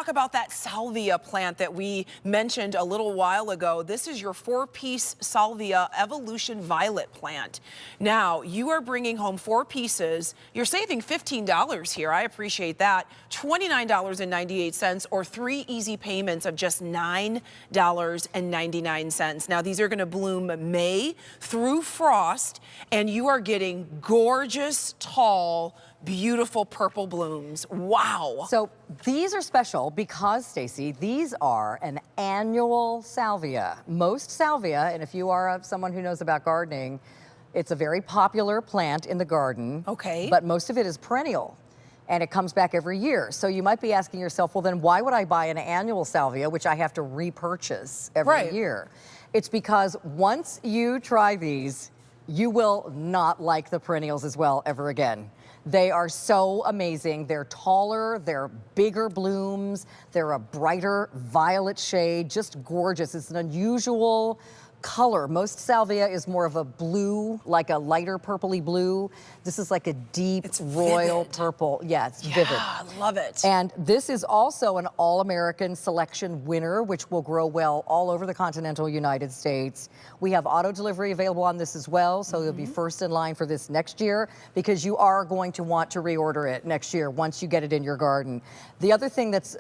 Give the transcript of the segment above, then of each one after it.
talk about that salvia plant that we mentioned a little while ago. This is your 4-piece salvia evolution violet plant. Now, you are bringing home 4 pieces. You're saving $15 here. I appreciate that. $29.98 or 3 easy payments of just $9.99. Now, these are going to bloom May through frost, and you are getting gorgeous, tall, beautiful purple blooms. Wow. So these are special because, Stacy, these are an annual salvia. Most salvia, and if you are someone who knows about gardening, it's a very popular plant in the garden. Okay. But most of it is perennial, and it comes back every year. So you might be asking yourself, well, then why would I buy an annual salvia, which I have to repurchase every year? It's because once you try these, you will not like the perennials as well ever again. They are so amazing. They're taller, they're bigger blooms, they're a brighter violet shade, just gorgeous. It's an unusual color. Most salvia is more of a blue, like a lighter purpley blue. This is like a deep royal purple. Yeah, it's vivid. I love it. And this is also an All-American Selection winner, which will grow well all over the continental United States. We have auto delivery available on this as well, so you'll be first in line for this next year because you are going to want to reorder it next year once you get it in your garden. The other thing that's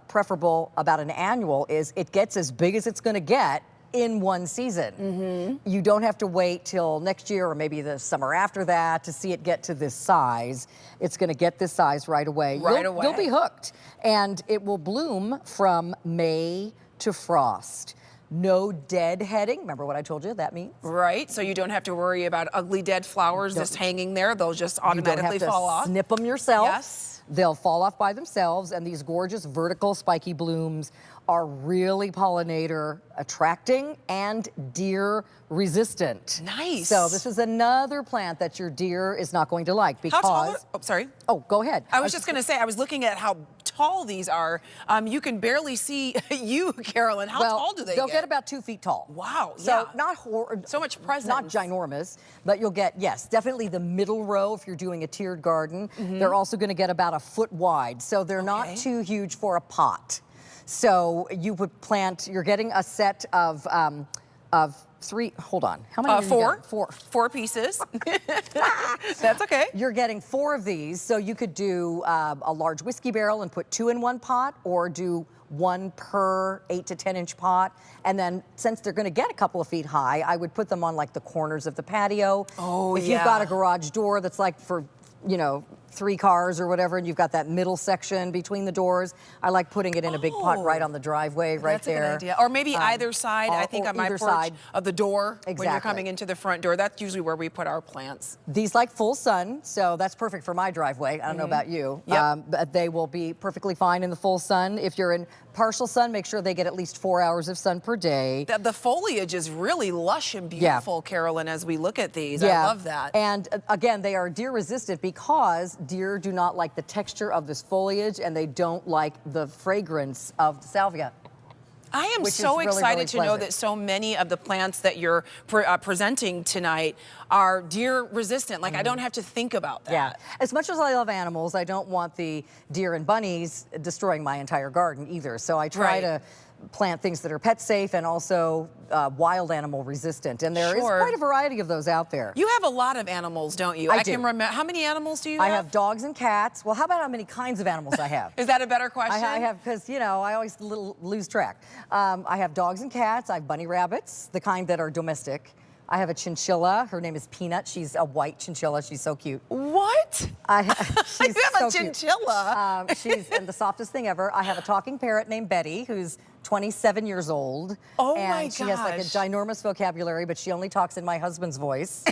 preferable about an annual is it gets as big as it's going to get in one season. You don't have to wait till next year or maybe the summer after that to see it get to this size. It's going to get this size right away. You'll be hooked. And it will bloom from May to frost. No deadheading. Remember what I told you that means? Right, so you don't have to worry about ugly dead flowers just hanging there. They'll just automatically fall off. Snip them yourself. Yes. They'll fall off by themselves, and these gorgeous vertical spiky blooms are really pollinator attracting and deer resistant. Nice. So this is another plant that your deer is not going to like because... How tall? Oh, sorry. Oh, go ahead. I was just going to say, I was looking at how tall these are. You can barely see you, Carolyn. How tall do they get? They'll get about 2 feet tall. Wow. So yeah. not so much presence. Not ginormous, but you'll get, yes, definitely the middle row if you're doing a tiered garden. They're also going to get about 1 foot wide, so they're not too huge for a pot. So you would plant, you're getting a set of 3, hold on, how many? 4. 4 pieces. That's okay. You're getting 4 of these, so you could do a large whiskey barrel and put 2 in one pot, or do 1 per 8 to 10 inch pot. And then since they're going to get a couple of feet high, I would put them on like the corners of the patio. Oh, if you've got a garage door that's like for, you know, 3 cars or whatever, and you've got that middle section between the doors, I like putting it in a big pot right on the driveway right there. That's a good idea. Or maybe either side, I think on my porch of the door when you're coming into the front door. That's usually where we put our plants. These like full sun, so that's perfect for my driveway. I don't know about you. But they will be perfectly fine in the full sun. If you're in partial sun, make sure they get at least 4 hours of sun per day. The foliage is really lush and beautiful, Carolyn, as we look at these. I love that. And again, they are deer resistant because deer do not like the texture of this foliage, and they don't like the fragrance of the salvia. I am so excited to know that so many of the plants that you're presenting tonight are deer resistant. Like I don't have to think about that. Yeah. As much as I love animals, I don't want the deer and bunnies destroying my entire garden either. So I try to plant things that are pet safe and also wild animal resistant. And there is quite a variety of those out there. You have a lot of animals, don't you? I can remember. How many animals do you have? I have dogs and cats. Well, how about how many kinds of animals I have? Is that a better question? I have, because, you know, I always lose track. I have dogs and cats. I have bunny rabbits, the kind that are domestic. I have a chinchilla. Her name is Peanut. She's a white chinchilla. She's so cute. What? She's you have a chinchilla? She's the softest thing ever. I have a talking parrot named Betty, who's 27 years old. Oh my gosh. She has like a ginormous vocabulary, but she only talks in my husband's voice.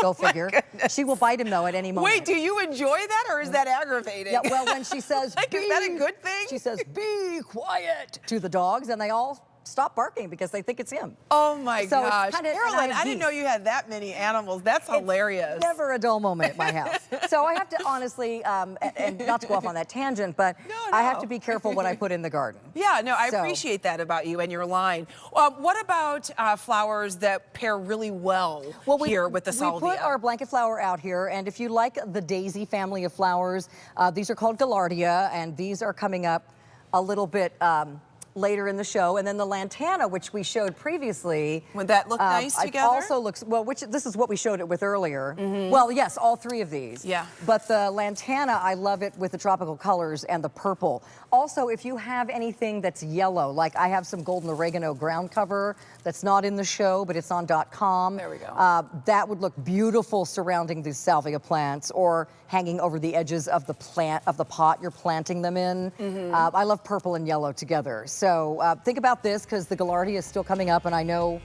Go figure. She will bite him though at any moment. Wait, do you enjoy that or is that aggravating? Yeah, well, when she says, like, is that a good thing? She says, be quiet to the dogs, and they all stop barking because they think it's him. Oh my gosh. Carolyn, I didn't know you had that many animals. That's hilarious. Never a dull moment at my house. So I have to honestly, and not to go off on that tangent, but I have to be careful what I put in the garden. Yeah, no, I appreciate that about you and your line. What about flowers that pair really well, here with the salvia? We put our blanket flower out here, and if you like the daisy family of flowers, these are called gaillardia, and these are coming up a little bit later in the show. And then the lantana, which we showed previously. Would that look nice it together? also looks, well, this is what we showed it with earlier. Well, yes, all three of these. Yeah. But the lantana, I love it with the tropical colors and the purple. Also, if you have anything that's yellow, like I have some golden oregano ground cover that's not in the show, but it's on .com. There we go. That would look beautiful surrounding these salvia plants or hanging over the edges of the pot you're planting them in. I love purple and yellow together. So think about this, because the Gaillardia is still coming up, and I know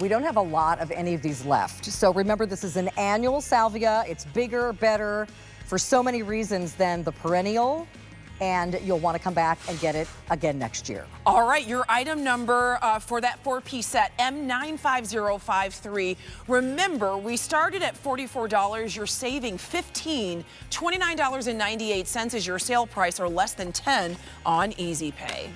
we don't have a lot of any of these left. So remember, this is an annual salvia. It's bigger, better for so many reasons than the perennial, and you'll want to come back and get it again next year. All right, your item number for that 4-piece set, M95053. Remember, we started at $44. You're saving $15. $29.98 is your sale price, or less than $10 on Easy Pay.